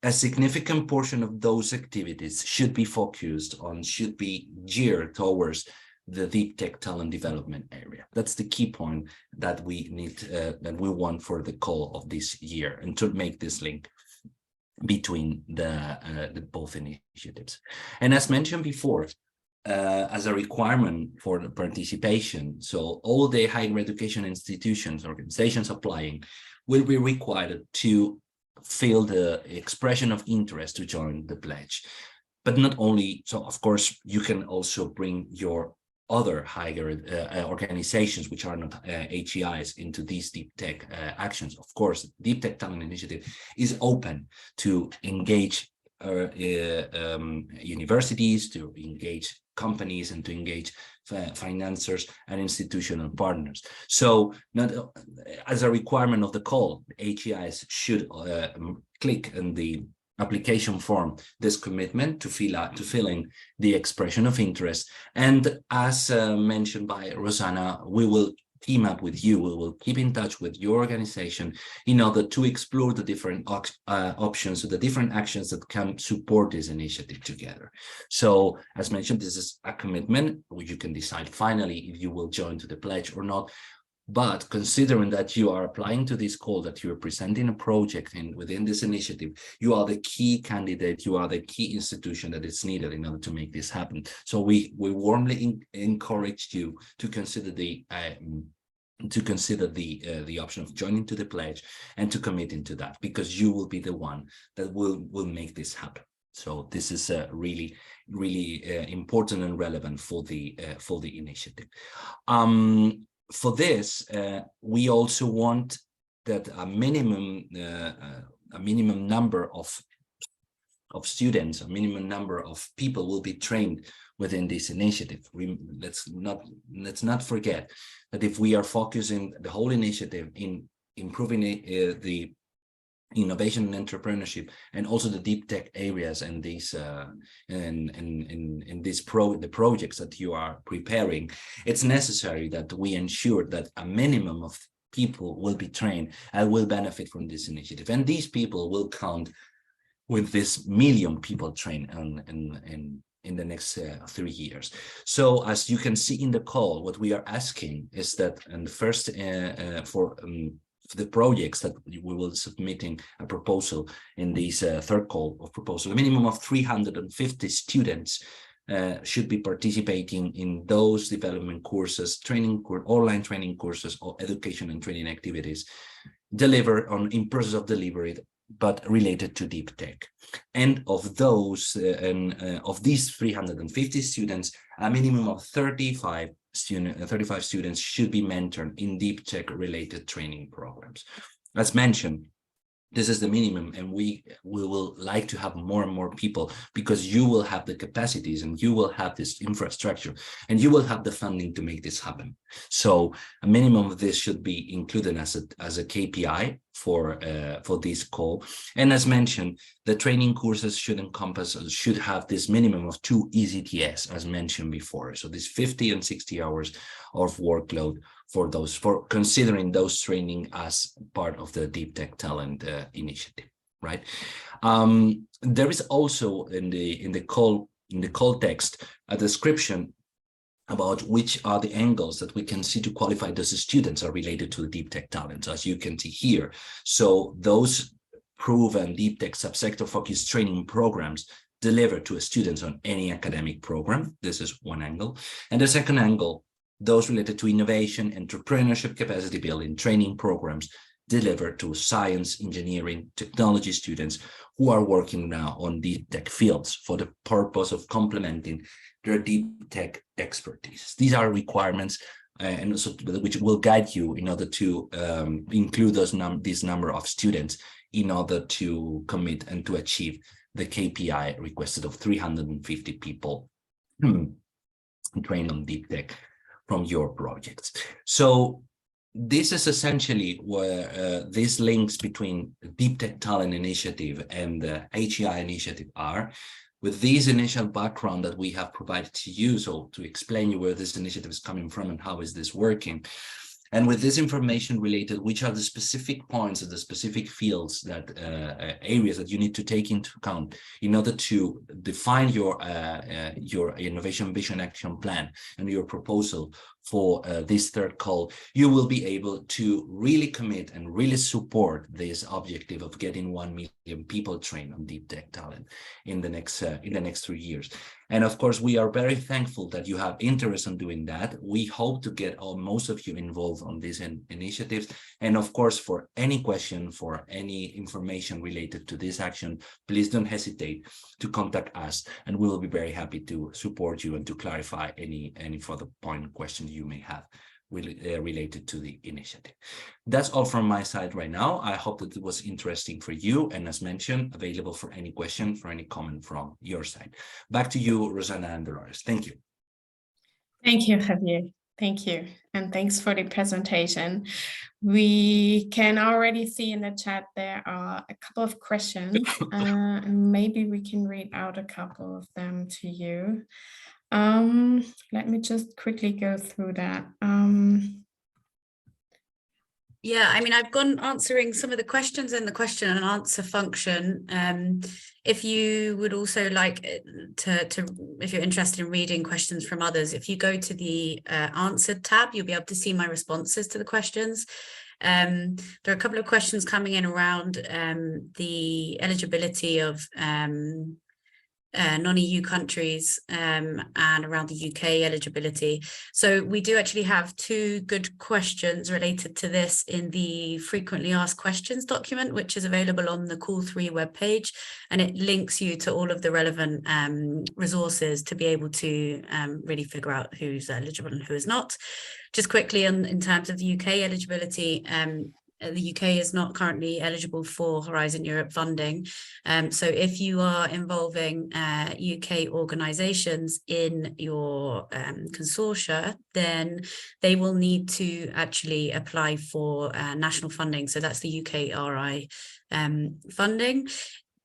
Speaker 3: a significant portion of those activities should be focused on, should be geared towards the deep tech talent development area. That's the key point that we need, that we want for the call of this year, and to make this link between the both initiatives. And as mentioned before, as a requirement for the participation, so all the higher education institutions, organizations applying will be required to fill the expression of interest to join the pledge. But not only, so of course, you can also bring your other higher organizations which are not HEIs into these deep tech actions. Of course, Deep Tech Talent Initiative is open to engage universities, to engage companies, and to engage financiers and institutional partners. So not as a requirement of the call, HEIs should click on the application form this commitment to fill in the expression of interest. And as mentioned by Rosanna, we will team up with you. We will keep in touch with your organization in order to explore the different options, the different actions that can support this initiative together. So as mentioned, this is a commitment where you can decide finally if you will join to the pledge or not. But considering that you are applying to this call, that you are presenting a project within this initiative, you are the key candidate, you are the key institution that is needed in order to make this happen. So we warmly encourage you to consider the to consider the option of joining to the pledge and to commit into that, because you will be the one that will make this happen. So this is really important and relevant for the initiative. For this, we also want that a minimum number of students, a minimum number of people will be trained within this initiative. Let's not forget that if we are focusing the whole initiative in improving the innovation and entrepreneurship, and also the deep tech areas and these the projects that you are preparing, it's necessary that we ensure that a minimum of people will be trained and will benefit from this initiative, and these people will count with this million people trained in the next 3 years. So as you can see in the call, what we are asking is that, and first for the projects that we will be submitting a proposal in this third call of proposal, a minimum of 350 students should be participating in those development courses, online training courses, or education and training activities delivered in process of delivery, but related to deep tech. And of those, of these 350 students, a minimum of 35 students should be mentored in deep tech related training programs. As mentioned, this is the minimum, and we will like to have more and more people, because you will have the capacities and you will have this infrastructure and you will have the funding to make this happen. So a minimum of this should be included as a KPI for this call. And as mentioned, the training courses should have this minimum of 2 ECTS, as mentioned before. So this 50 and 60 hours of workload for considering those training as part of the deep tech talent initiative, right? There is also in the call text a description about which are the angles that we can see to qualify those students are related to the deep tech talent, as you can see here. So those proven deep tech subsector focused training programs delivered to students on any academic program. This is one angle. And the second angle, those related to innovation, entrepreneurship, capacity building training programs delivered to science, engineering, technology students who are working now on deep tech fields for the purpose of complementing their deep tech expertise. These are requirements and also which will guide you in order to include this number of students in order to commit and to achieve the KPI requested of 350 people trained on deep tech from your projects. So this is essentially where these links between the Deep Tech Talent Initiative and the HEI Initiative are. With this initial background that we have provided to you, so to explain you where this initiative is coming from and how is this working, and with this information related, which are the specific points of the specific fields that areas that you need to take into account in order to define your innovation vision action plan and your proposal for this third call, you will be able to really commit and really support this objective of getting 1 million people trained on deep tech talent in the next 3 years. And of course, we are very thankful that you have interest in doing that. We hope to get most of you involved on these initiatives. And of course, for any question, for any information related to this action, please don't hesitate to contact us, and we will be very happy to support you and to clarify any further point questions you may have related to the initiative. That's all from my side right now. I hope that it was interesting for you, and as mentioned, available for any question, for any comment from your side. Back to you, Rosanna and Dolores. Thank you.
Speaker 1: Thank you, Javier. Thank you. And thanks for the presentation. We can already see in the chat there are a couple of questions. Maybe we can read out a couple of them to you. Let me just quickly go through that.
Speaker 2: Yeah, I mean, I've gone answering some of the questions in the question and answer function. If you would also like to, if you're interested in reading questions from others, if you go to the answered tab, you'll be able to see my responses to the questions. There are a couple of questions coming in around the eligibility of non-EU countries and around the UK eligibility. So we do actually have 2 good questions related to this in the frequently asked questions document, which is available on the Call 3 webpage, and it links you to all of the relevant resources to be able to really figure out who's eligible and who is not. Just quickly in terms of the UK eligibility, the UK is not currently eligible for Horizon Europe funding. So if you are involving UK organisations in your consortia, then they will need to actually apply for national funding. So that's the UK RI funding.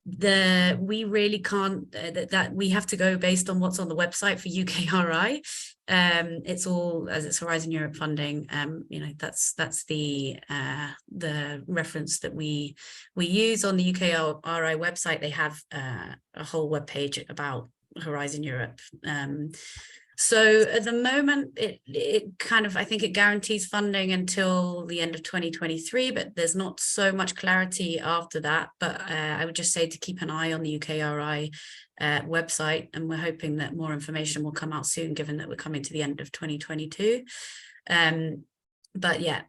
Speaker 2: We really can't, that we have to go based on what's on the website for UKRI. It's all, as it's Horizon Europe funding, you know, that's the reference that we use on the UKRI website. They have a whole webpage about Horizon Europe. So at the moment, it kind of, I think it guarantees funding until the end of 2023, but there's not so much clarity after that. But I would just say to keep an eye on the UKRI website, and we're hoping that more information will come out soon, given that we're coming to the end of 2022. But yeah,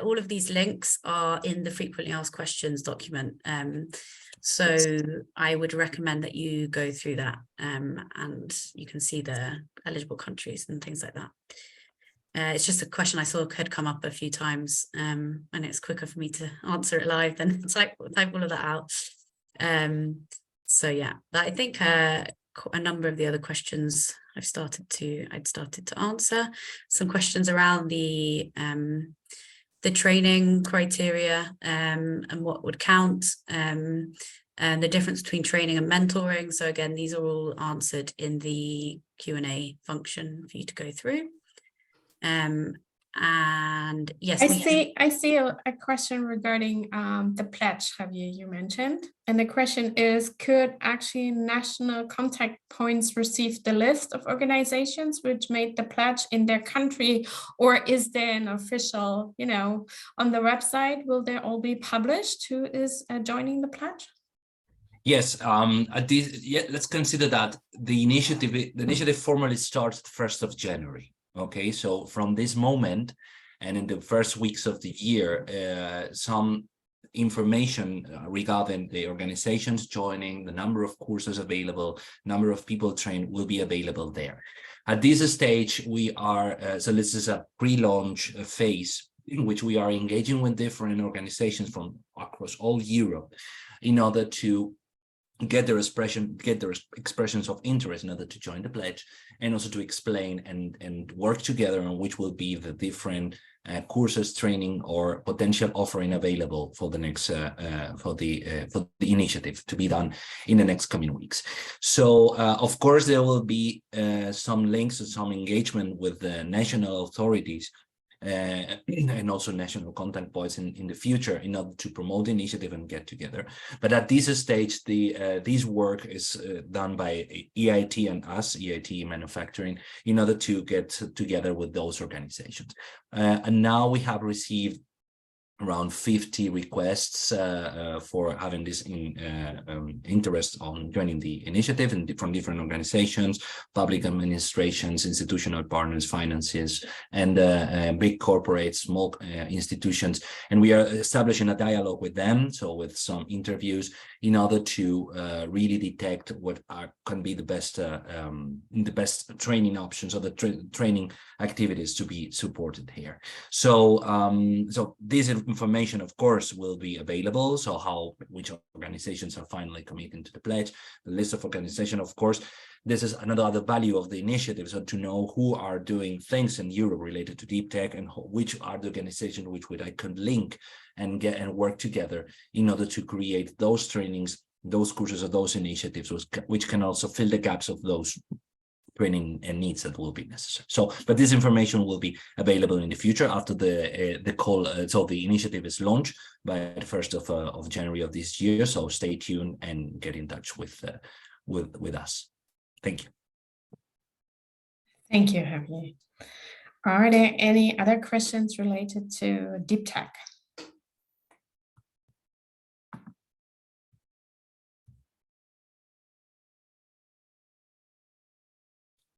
Speaker 2: all of these links are in the frequently asked questions document. So I would recommend that you go through that and you can see the eligible countries and things like that. It's just a question I saw had come up a few times, and it's quicker for me to answer it live than type all of that out. So yeah, I think a number of the other questions I'd started to answer. Some questions around the training criteria and what would count, and the difference between training and mentoring. So again, these are all answered in the Q&A function for you to go through. And yes,
Speaker 1: I see a question regarding the pledge, Javier, you mentioned. And the question is, could actually national contact points receive the list of organizations which made the pledge in their country? Or is there an official, you know, on the website, will they all be published who is joining the pledge?
Speaker 3: Yes, let's consider that the initiative formally starts 1st of January. Okay, so from this moment and in the first weeks of the year, some information regarding the organizations joining, the number of courses available, number of people trained will be available there. At this stage, we are, so this is a pre-launch phase in which we are engaging with different organizations from across all Europe in order to get their expressions of interest in order to join the pledge, and also to explain and work together on which will be the different courses, training, or potential offering available for the next for the initiative to be done in the next coming weeks. So of course there will be some links to some engagement with the national authorities and also national contact points in the future in order to promote the initiative and get together. But at this stage, this work is done by EIT and us, EIT Manufacturing, in order to get together with those organizations. And now we have received around 50 requests for having this interest on joining the initiative, and from different organizations, public administrations, institutional partners, finances, and big corporates, small institutions. And we are establishing a dialogue with them, so with some interviews, in order to really detect what can be the best training options or the training activities to be supported here. So so this information, of course, will be available. So which organizations are finally committing to the pledge, the list of organizations, of course. This is another value of the initiative, so to know who are doing things in Europe related to deep tech, and which are the organizations which I can link and get and work together in order to create those trainings, those courses, or those initiatives, which can also fill the gaps of those training and needs that will be necessary. So, but this information will be available in the future after the call. So the initiative is launched by the 1st of January of this year. So stay tuned and get in touch with us. Thank you.
Speaker 1: Thank you, Javier. Are there any other questions related to deep tech?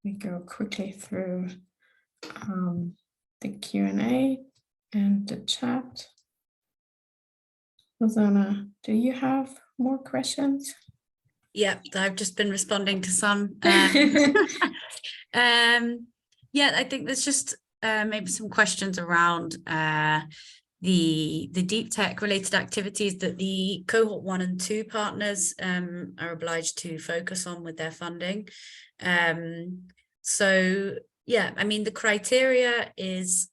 Speaker 1: We go quickly through the Q&A and the chat. Rosanna, do you have more questions?
Speaker 2: Yeah, I've just been responding to some. Yeah, I think there's just maybe some questions around the deep tech related activities that the cohort 1 and 2 partners are obliged to focus on with their funding. So yeah, I mean, the criteria is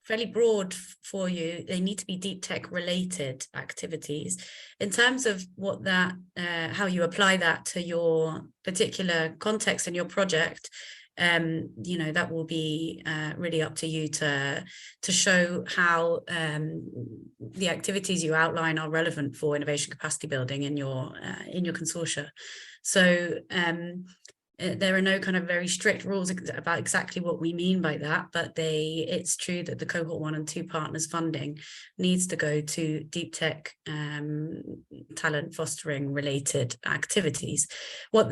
Speaker 2: fairly broad for you. They need to be deep tech related activities. In terms of what that, how you apply that to your particular context and your project, you know, that will be really up to you to show how the activities you outline are relevant for innovation capacity building in your consortia. So there are no kind of very strict rules about exactly what we mean by that, but it's true that the cohort 1 and 2 partners funding needs to go to deep tech talent fostering related activities. What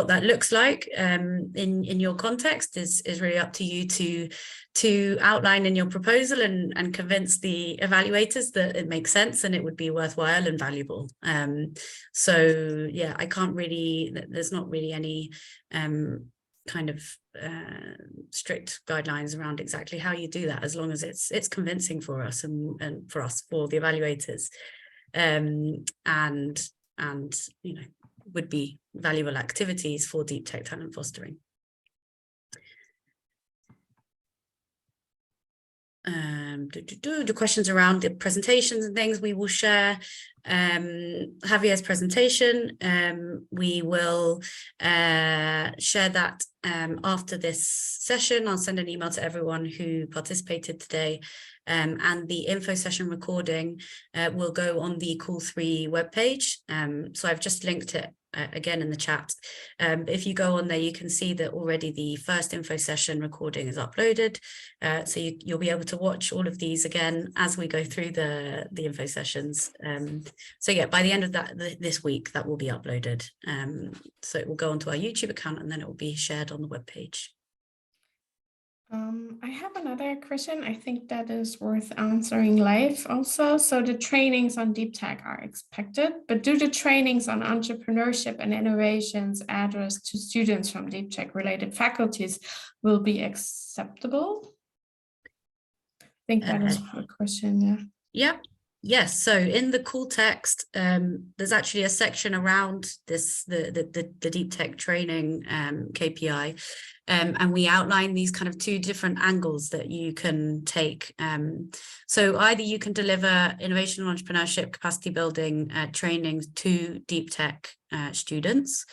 Speaker 2: that looks like in your context is really up to you to outline in your proposal and convince the evaluators that it makes sense and it would be worthwhile and valuable. So yeah, I can't really, there's not really any kind of strict guidelines around exactly how you do that, as long as it's convincing for us and for the evaluators, and you know, would be valuable activities for deep tech talent fostering. The questions around the presentations and things, we will share Javier's presentation. We will share that after this session. I'll send an email to everyone who participated today, and the info session recording will go on the Call 3 webpage. So I've just linked it again in the chat. If you go on there, you can see that already the first info session recording is uploaded. So you'll be able to watch all of these again as we go through the info sessions. So yeah, by the end of this week, that will be uploaded. So it will go onto our YouTube account and then it will be shared on the webpage.
Speaker 1: I have another question. I think that is worth answering live also. So the trainings on deep tech are expected, but do the trainings on entrepreneurship and innovations addressed to students from deep tech related faculties will be acceptable? I think that is a question, yeah.
Speaker 2: Yep. Yes, so in the call text, there's actually a section around this, the deep tech training KPI, and we outline these kind of 2 different angles that you can take. So either you can deliver innovation and entrepreneurship capacity building trainings to deep tech students.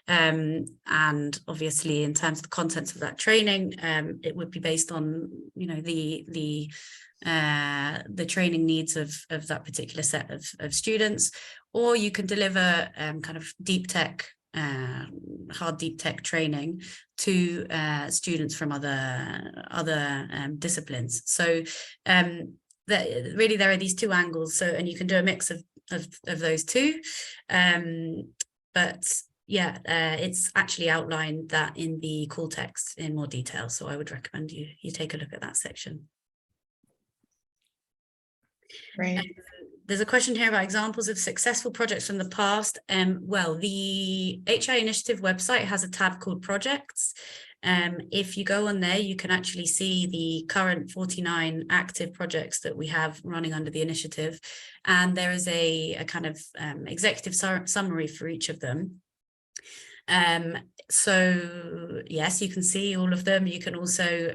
Speaker 2: And obviously in terms of the contents of that training, it would be based on, you know, the training needs of that particular set of students, or you can deliver kind of deep tech, hard deep tech training to students from other disciplines. So really there are these 2 angles. So, and you can do a mix of those 2, but yeah, it's actually outlined that in the call text in more detail. So I would recommend you take a look at that section.
Speaker 1: Right.
Speaker 2: There's a question here about examples of successful projects from the past. Well, the HEI Initiative website has a tab called Projects. If you go on there, you can actually see the current 49 active projects that we have running under the initiative. And there is a kind of executive summary for each of them. So yes, you can see all of them. You can also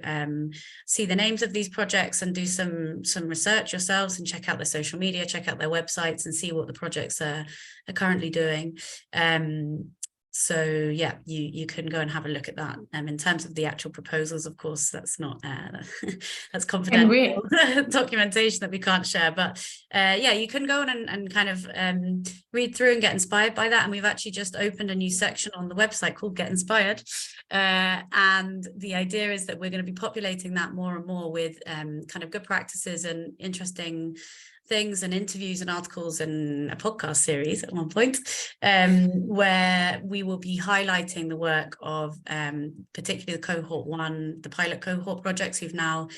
Speaker 2: see the names of these projects and do some research yourselves and check out their social media, check out their websites and see what the projects are currently doing. So yeah, you can go and have a look at that. In terms of the actual proposals, of course, that's not that's confidential documentation that we can't share. But yeah, you can go on and kind of read through and get inspired by that. And we've actually just opened a new section on the website called Get Inspired. And the idea is that we're going to be populating that more and more with kind of good practices and interesting things and interviews and articles and a podcast series at one point, where we will be highlighting the work of particularly the cohort 1, the pilot cohort projects who've now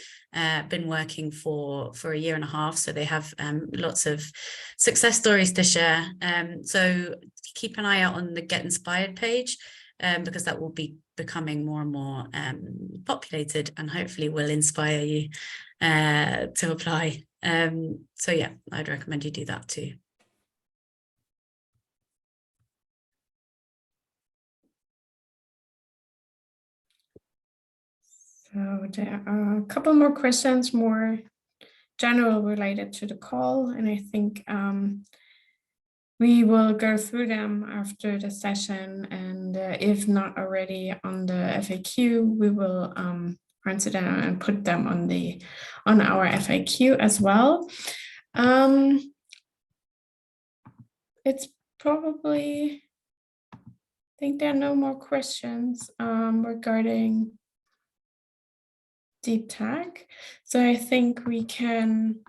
Speaker 2: been working for a year and a half. So they have lots of success stories to share. So keep an eye out on the Get Inspired page, because that will be becoming more and more populated, and hopefully will inspire you to apply. So yeah, I'd recommend you do that too.
Speaker 1: So there are a couple more questions, more general related to the call, and I think we will go through them after the session, and if not already on the FAQ, we will answer them and put them on our FAQ as well. It's probably, I think there are no more questions regarding deep tech. So I think we can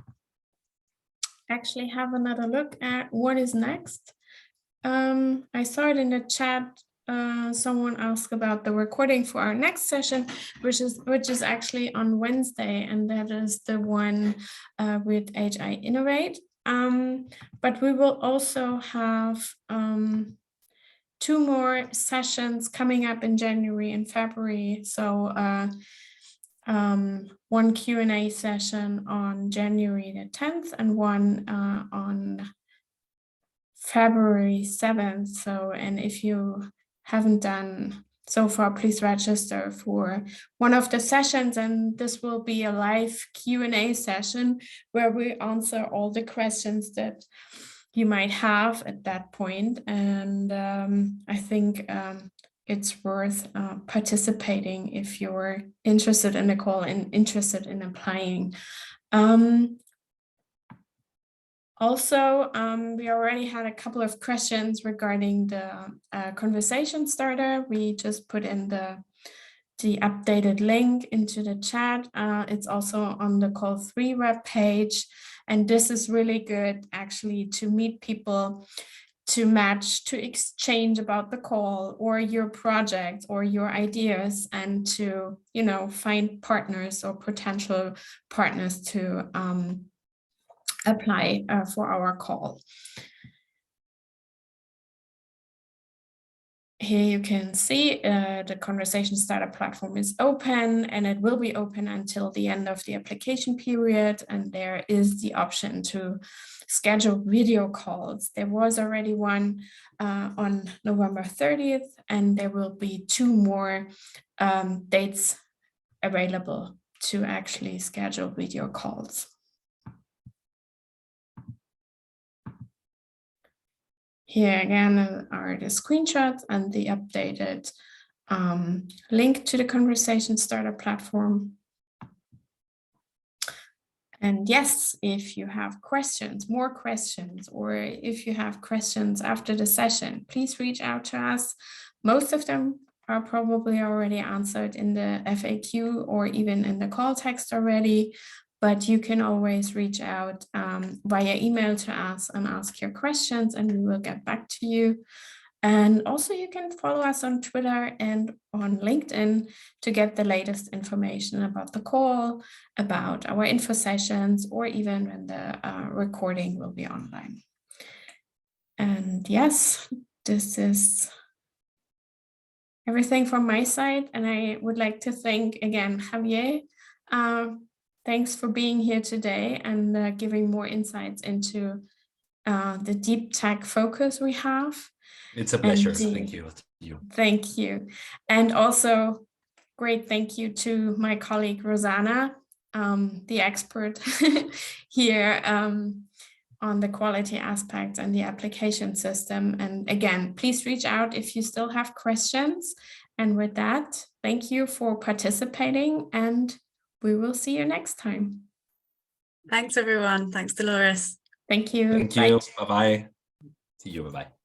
Speaker 1: actually have another look at what is next. I saw it in the chat. Someone asked about the recording for our next session, which is actually on Wednesday, and that is the one with HEI Innovate. But we will also have 2 more sessions coming up in January and February. So one Q&A session on January the 10th and one on February 7th. So, and if you haven't done so far, please register for one of the sessions, and this will be a live Q&A session where we answer all the questions that you might have at that point. And I think it's worth participating if you're interested in the call and interested in applying. Also, we already had a couple of questions regarding the conversation starter. We just put in the updated link into the chat. It's also on the Call 3 webpage. And this is really good actually to meet people, to match, to exchange about the call or your project or your ideas, and to, you know, find partners or potential partners to apply for our call. Here you can see the conversation starter platform is open, and it will be open until the end of the application period. And there is the option to schedule video calls. There was already one on November 30th, and there will be 2 more dates available to actually schedule video calls. Here again are the screenshots and the updated link to the conversation starter platform. And yes, if you have questions, more questions, or if you have questions after the session, please reach out to us. Most of them are probably already answered in the FAQ or even in the call text already. But you can always reach out via email to us and ask your questions, and we will get back to you. And also you can follow us on Twitter and on LinkedIn to get the latest information about the call, about our info sessions, or even when the recording will be online. And yes, this is everything from my side. And I would like to thank again, Javier. Thanks for being here today and giving more insights into the deep tech focus we have.
Speaker 3: It's a pleasure. Thank you.
Speaker 1: Thank you. And also great thank you to my colleague, Rosanna, the expert here on the quality aspects and the application system. And again, please reach out if you still have questions. And with that, thank you for participating, and we will see you next time.
Speaker 2: Thanks, everyone. Thanks, Dolores.
Speaker 1: Thank you.
Speaker 3: Thank you. Bye-bye. See you. Bye-bye.